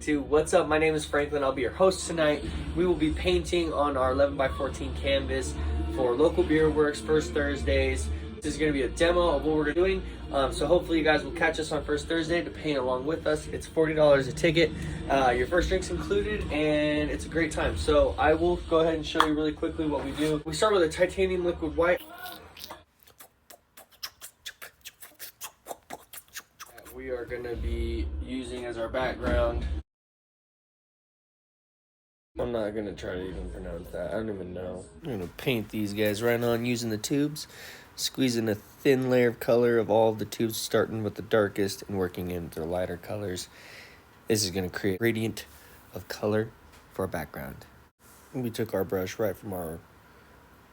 to. What's up? My name is Franklin. I'll be your host tonight. We will be painting on our 11x14 canvas for local beer works first Thursdays. This is going to be a demo of what we're doing. So hopefully you guys will catch us on first Thursday to paint along with us. It's $40 a ticket. Your first drink's included, and it's a great time. So I will go ahead and show you really quickly what we do. We start with a titanium liquid white. We are going to be using as our background. I'm not going to try to even pronounce that. I don't even know. I'm going to paint these guys right on using the tubes, squeezing a thin layer of color of all of the tubes, starting with the darkest and working into the lighter colors. This is going to create a gradient of color for our background. We took our brush right from our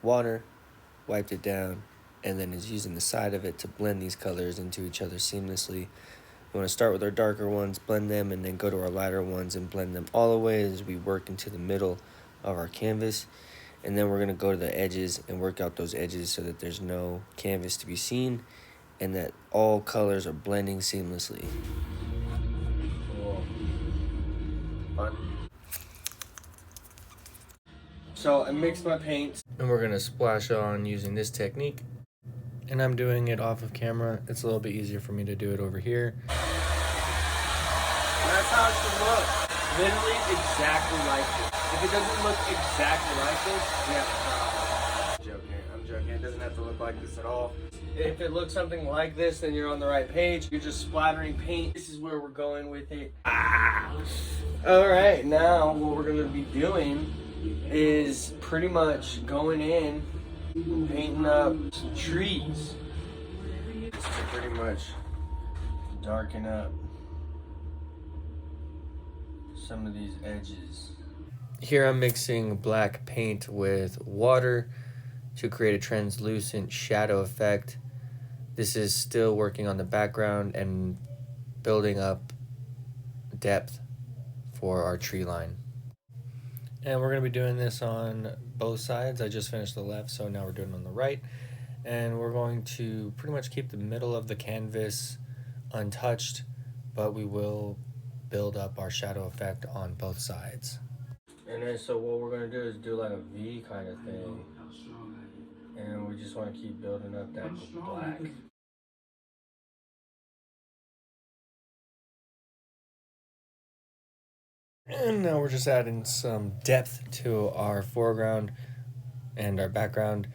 water, wiped it down, and then is using the side of it to blend these colors into each other seamlessly. We want to start with our darker ones, blend them, and then go to our lighter ones and blend them all the way as we work into the middle of our canvas. And then we're going to go to the edges and work out those edges so that there's no canvas to be seen and that all colors are blending seamlessly. Cool. Fun. So I mixed my paints, and we're going to splash on using this technique. And I'm doing it off of camera. It's a little bit easier for me to do it over here. And that's how it should look. Literally exactly like this. If it doesn't look exactly like this, yeah. I'm joking. It doesn't have to look like this at all. If it looks something like this, then you're on the right page. You're just splattering paint. This is where we're going with it. All right, now what we're gonna be doing is pretty much going in, painting up some trees. Just to pretty much darken up some of these edges. Here I'm mixing black paint with water to create a translucent shadow effect. This is still working on the background and building up depth for our tree line. And we're going to be doing this on both sides. I just finished the left, so now we're doing it on the right. And we're going to pretty much keep the middle of the canvas untouched, but we will build up our shadow effect on both sides. And then so what we're going to do is do like a V kind of thing. And we just want to keep building up that black. And now we're just adding some depth to our foreground and our background.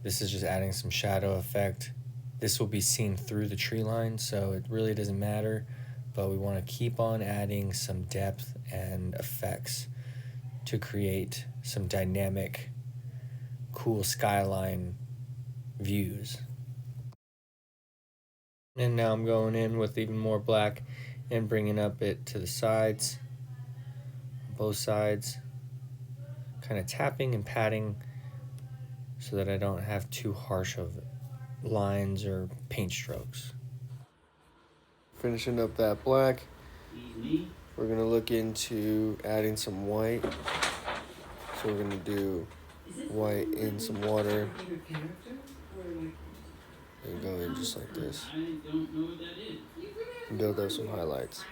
This is just adding some shadow effect. This will be seen through the tree line, so it really doesn't matter, but we want to keep on adding some depth and effects to create some dynamic, cool skyline views. And now I'm going in with even more black and bringing up it to the sides, both sides, kind of tapping and patting so that I don't have too harsh of lines or paint strokes. Finishing up that black, we're gonna look into adding some white. So we're gonna do white in some water and go in just like this and build up some highlights.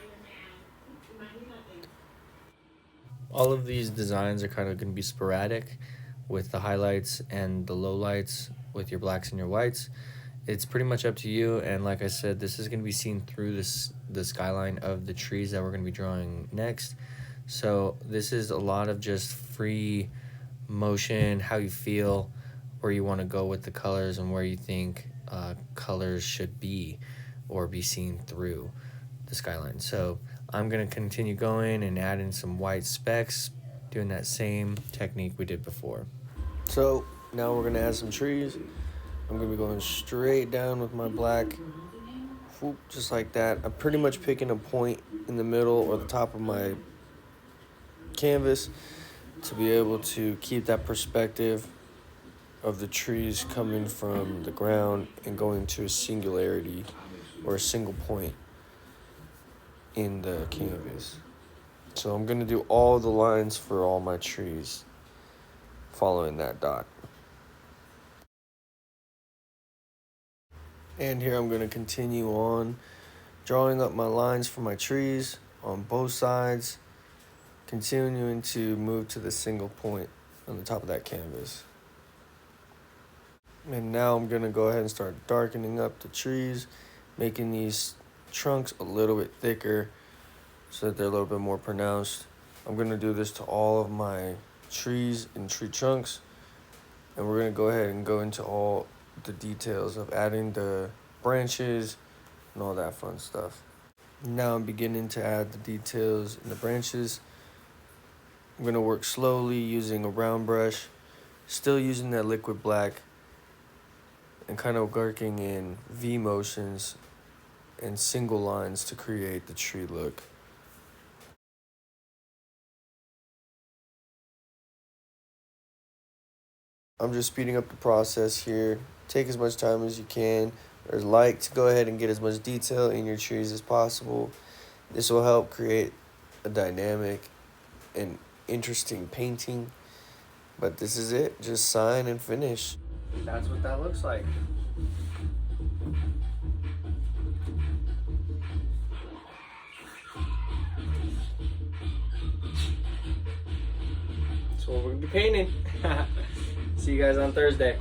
All of these designs are kind of going to be sporadic with the highlights and the lowlights with your blacks and your whites. It's pretty much up to you, and like I said, this is going to be seen through the skyline of the trees that we're going to be drawing next. So this is a lot of just free motion, how you feel, where you want to go with the colors, and where you think colors should be or be seen through the skyline. So I'm going to continue going and add in some white specks, doing that same technique we did before. So now we're going to add some trees. I'm going to be going straight down with my black, just like that. I'm pretty much picking a point in the middle or the top of my canvas to be able to keep that perspective of the trees coming from the ground and going to a singularity or a single point in the canvas. So I'm going to do all the lines for all my trees following that dot. And here I'm going to continue on drawing up my lines for my trees on both sides continuing to move to the single point on the top of that canvas. And now I'm gonna go ahead and start darkening up the trees, making these trunks a little bit thicker so that they're a little bit more pronounced. I'm gonna do this to all of my trees and tree trunks, and we're gonna go ahead and go into all the details of adding the branches and all that fun stuff. Now I'm beginning to add the details in the branches. I'm gonna work slowly using a round brush, still using that liquid black, and kind of working in V motions and single lines to create the tree look. I'm just speeding up the process here. Take as much time as you can, or like, to go ahead and get as much detail in your trees as possible. This will help create a dynamic and interesting painting. But this is it. Just sign and finish. That's what that looks like. That's what we're gonna be painting. See you guys on Thursday.